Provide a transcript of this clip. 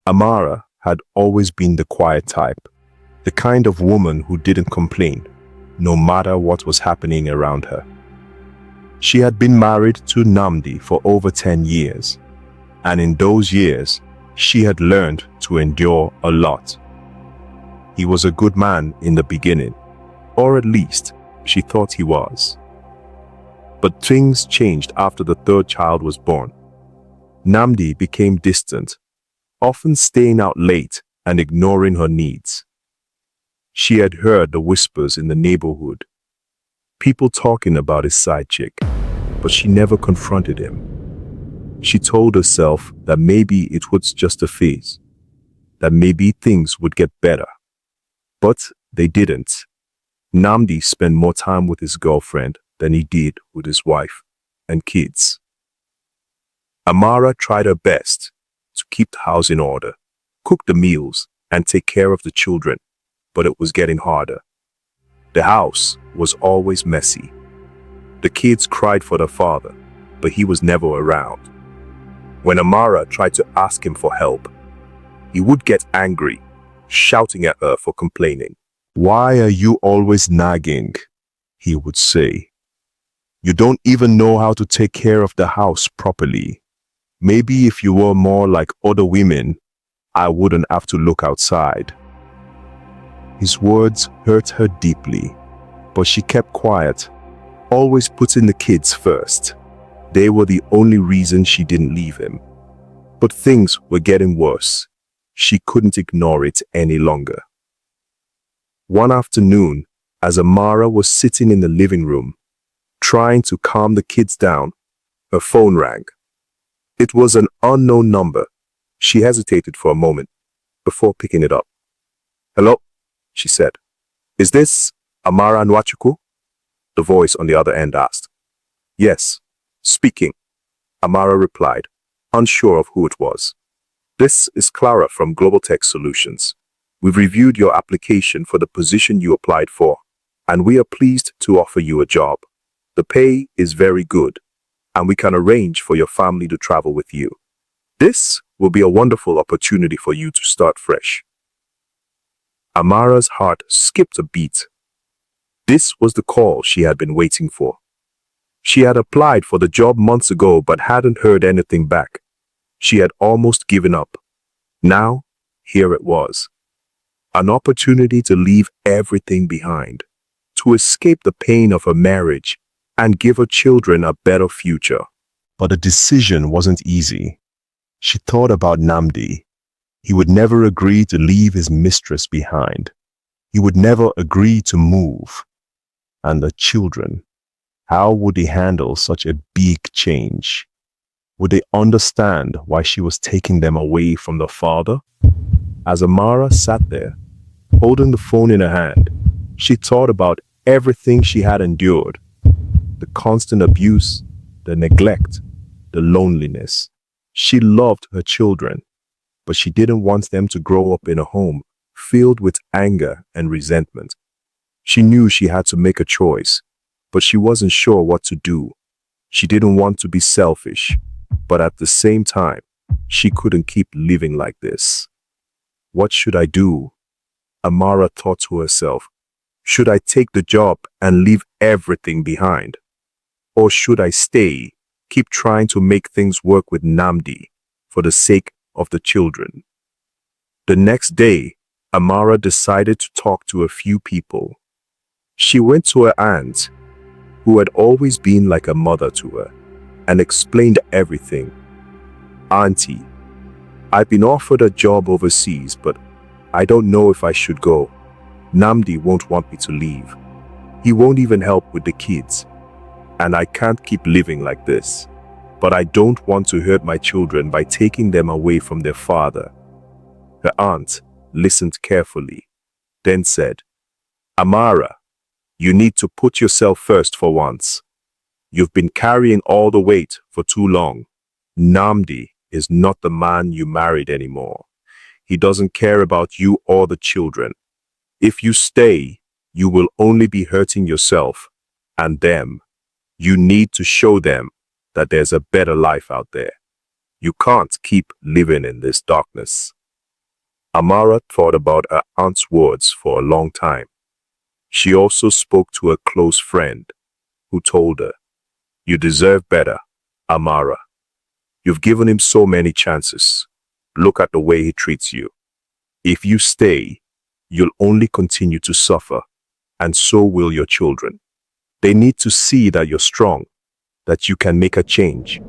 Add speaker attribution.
Speaker 1: Amara had always been the quiet type, the kind of woman who didn't complain, no matter what was happening around her. She had been married to Nnamdi for over 10 years, and in those years, she had learned to endure a lot. He was a good man in the beginning, or at least she thought he was. But things changed after the third child was born. Nnamdi became distant, often staying out late and ignoring her needs. She had heard the whispers in the neighborhood, people talking about his side chick, but she never confronted him. She told herself that maybe it was just a phase, that maybe things would get better. But they didn't. Nnamdi spent more time with his girlfriend than he did with his wife and kids. Amara tried her best to keep the house in order, cook the meals, and take care of the children, but it was getting harder. The house was always messy. The kids cried for their father, but he was never around. When Amara tried to ask him for help, he would get angry, shouting at her for complaining. "Why are you always nagging?" he would say. "You don't even know how to take care of the house properly. Maybe if you were more like other women, I wouldn't have to look outside." His words hurt her deeply, but she kept quiet, always putting the kids first. They were the only reason she didn't leave him. But things were getting worse. She couldn't ignore it any longer. One afternoon, as Amara was sitting in the living room, trying to calm the kids down, her phone rang. It was an unknown number. She hesitated for a moment before picking it up. "Hello," she said. "Is this Amara Nwachukwu?" The voice on the other end asked. "Yes, speaking," Amara replied, unsure of who it was. "This is Clara from Global Tech Solutions. We've reviewed your application for the position you applied for, and we are pleased to offer you a job. The pay is very good, and we can arrange for your family to travel with you. This will be a wonderful opportunity for you to start fresh." Amara's heart skipped a beat. This was the call she had been waiting for. She had applied for the job months ago but hadn't heard anything back. She had almost given up. Now, here it was. An opportunity to leave everything behind, to escape the pain of her marriage and give her children a better future. But the decision wasn't easy. She thought about Nnamdi. He would never agree to leave his mistress behind. He would never agree to move. And the children, how would they handle such a big change? Would they understand why she was taking them away from their father? As Amara sat there, holding the phone in her hand, she thought about everything she had endured. The constant abuse, the neglect, the loneliness. She loved her children, but she didn't want them to grow up in a home filled with anger and resentment. She knew she had to make a choice, but she wasn't sure what to do. She didn't want to be selfish, but at the same time, she couldn't keep living like this. What should I do? Amara thought to herself. Should I take the job and leave everything behind? Or should I stay, keep trying to make things work with Nnamdi for the sake of the children? The next day, Amara decided to talk to a few people. She went to her aunt, who had always been like a mother to her, and explained everything. "Auntie, I've been offered a job overseas, but I don't know if I should go. Nnamdi won't want me to leave. He won't even help with the kids. And I can't keep living like this. But I don't want to hurt my children by taking them away from their father." Her aunt listened carefully, then said, "Amara, you need to put yourself first for once. You've been carrying all the weight for too long. Nnamdi is not the man you married anymore. He doesn't care about you or the children. If you stay, you will only be hurting yourself and them. You need to show them that there's a better life out there. You can't keep living in this darkness." Amara thought about her aunt's words for a long time. She also spoke to a close friend who told her, "You deserve better, Amara. You've given him so many chances. Look at the way he treats you. If you stay, you'll only continue to suffer, and so will your children. They need to see that you're strong, that you can make a change."